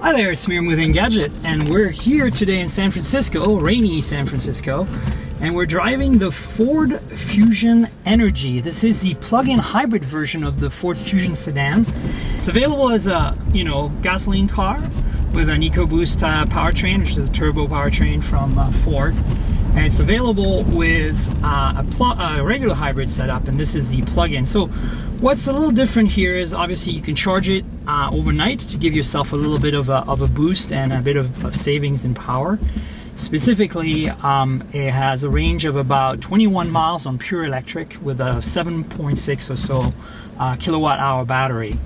Hi there, it's More Engadget, and we're here today in San Francisco, rainy San Francisco, and we're driving the Ford Fusion Energi. This is the plug-in hybrid version of the Ford Fusion sedan. It's available as a, gasoline car with an EcoBoost powertrain, which is a turbo powertrain from Ford. And it's available with a regular hybrid setup, and this is the plug-in. So what's a little different here is obviously you can charge it overnight to give yourself a little bit of a boost and a bit of savings in power. Specifically, it has a range of about 21 miles on pure electric with a 7.6 or so kilowatt hour battery.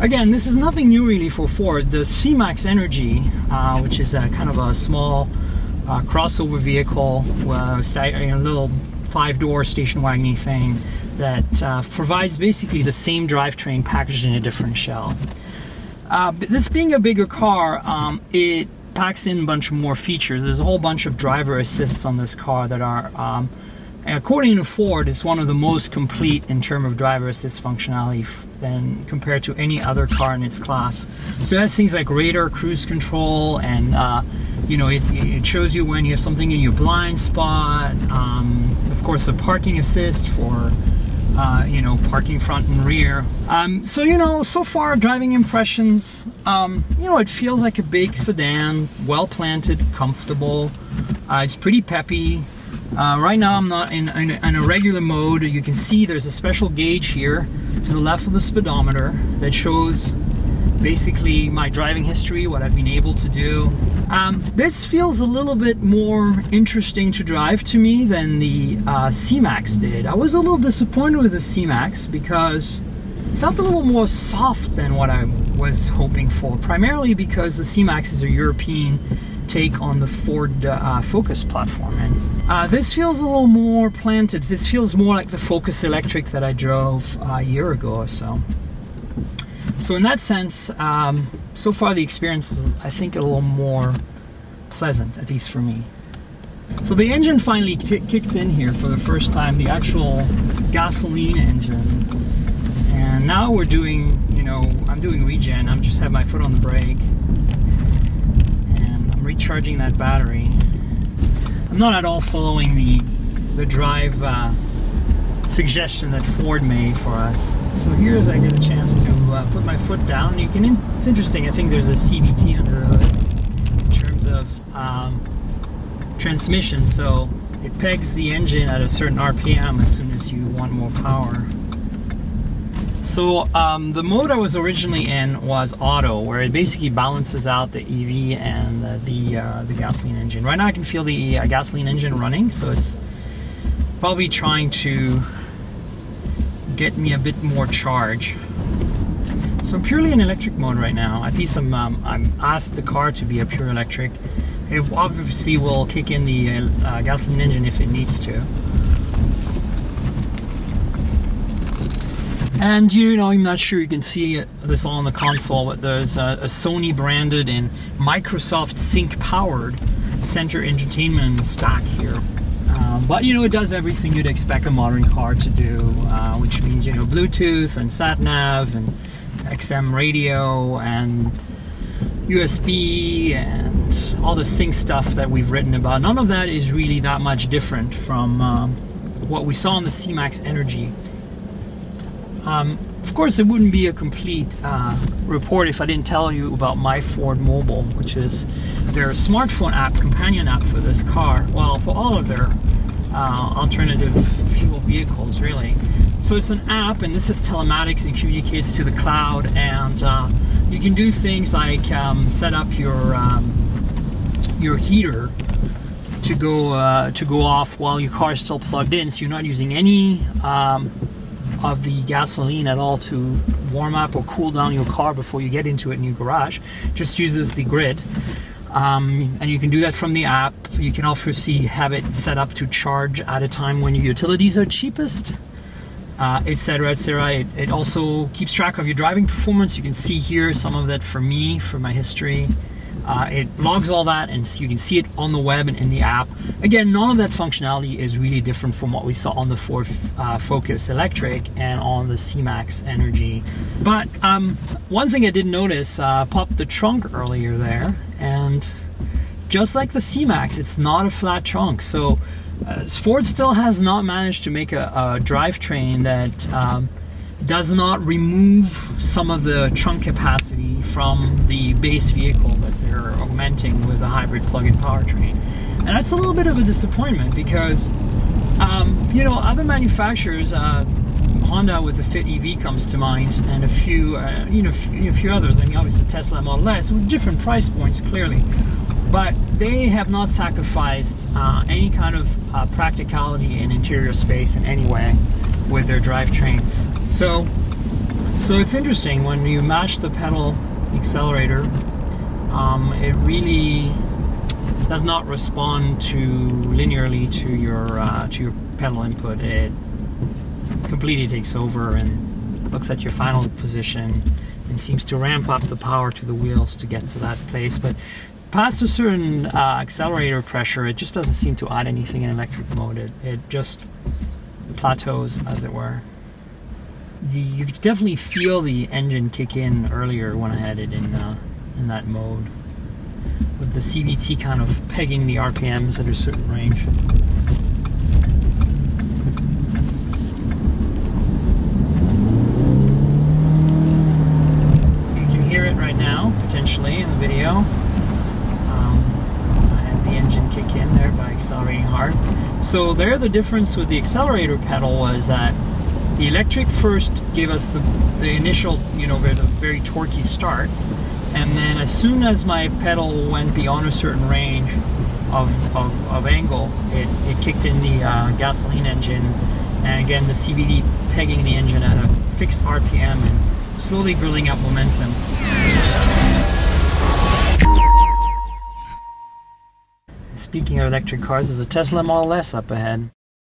Again, this is nothing new really for Ford. The C-Max Energi, which is a kind of a small crossover vehicle, a little 5-door station wagon-y thing that provides basically the same drivetrain packaged in a different shell. This being a bigger car, it packs in a bunch more features. There's a whole bunch of driver assists on this car that are, according to Ford, it's one of the most complete in terms of driver assist functionality than compared to any other car in its class. So it has things like radar cruise control, and it shows you when you have something in your blind spot. Of course, the parking assist for parking front and rear. So far driving impressions, it feels like a big sedan, well planted, comfortable. It's pretty peppy. Right now I'm not in a regular mode. You can see there's a special gauge here to the left of the speedometer that shows basically my driving history, what I've been able to do. This feels a little bit more interesting to drive to me than the C-Max did. I was a little disappointed with the C-Max because it felt a little more soft than what I was hoping for, primarily because the C-Max is a European take on the Ford Focus platform, and this feels a little more planted. This feels more like the Focus Electric that I drove a year ago or so. So in that sense, so far the experience is, I think, a little more pleasant, at least for me. So the engine finally kicked in here for the first time, the actual gasoline engine. And now we're doing, I'm doing regen. I'm just have my foot on the brake. And I'm recharging that battery. I'm not at all following the drive suggestion that Ford made for us. So here's I get a chance to put my foot down. It's interesting. I think there's a CVT under the hood in terms of transmission. So it pegs the engine at a certain RPM as soon as you want more power. So the mode I was originally in was auto, where it basically balances out the EV and the gasoline engine. Right now I can feel the gasoline engine running, so it's probably trying to get me a bit more charge. So I'm purely in electric mode right now. At least I'm asked the car to be a pure electric. It obviously will kick in the gasoline engine if it needs to. And I'm not sure you can see this all on the console, but there's a Sony branded and Microsoft Sync powered center entertainment stack here. But it does everything you'd expect a modern car to do, which means Bluetooth and sat nav and XM radio and USB and all the sync stuff that we've written about. None of that is really that much different from what we saw in the C-Max Energi. Of course, it wouldn't be a complete report if I didn't tell you about My Ford Mobile, which is their smartphone app, companion app for this car. Well, for all of their alternative fuel vehicles, really. So it's an app, and this is telematics and communicates to the cloud, and you can do things like set up your heater to go off while your car is still plugged in, so you're not using any of the gasoline at all to warm up or cool down your car before you get into it in your garage. Just uses the grid, and you can do that from the app. You can also have it set up to charge at a time when your utilities are cheapest, etc., etc. It also keeps track of your driving performance. You can see here some of that for me, for my history. It logs all that, and so you can see it on the web and in the app. Again, none of that functionality is really different from what we saw on the Ford Focus Electric and on the C-Max Energi. But one thing I did notice, popped the trunk earlier there, and just like the C-Max, it's not a flat trunk. So Ford still has not managed to make a drivetrain that does not remove some of the trunk capacity from the base vehicle that they're augmenting with a hybrid plug-in powertrain. And that's a little bit of a disappointment because, other manufacturers, Honda with the Fit EV comes to mind, and a few others. I mean, obviously Tesla Model S with different price points, clearly. But they have not sacrificed any kind of practicality in interior space in any way with their drivetrains. So it's interesting when you mash the pedal accelerator, it really does not respond linearly to your pedal input. It completely takes over and looks at your final position and seems to ramp up the power to the wheels to get to that place. But past a certain accelerator pressure, it just doesn't seem to add anything in electric mode. It just plateaus, as it were. You could definitely feel the engine kick in earlier when I had it in that mode, with the CVT kind of pegging the RPMs at a certain range. You can hear it right now, potentially, in the video. Engine kick in there by accelerating hard. So there, the difference with the accelerator pedal was that the electric first gave us the initial, very torquey start, and then as soon as my pedal went beyond a certain range of angle, it kicked in the gasoline engine, and again the CVT pegging the engine at a fixed RPM and slowly building up momentum. Speaking of electric cars, there's a Tesla Model S up ahead.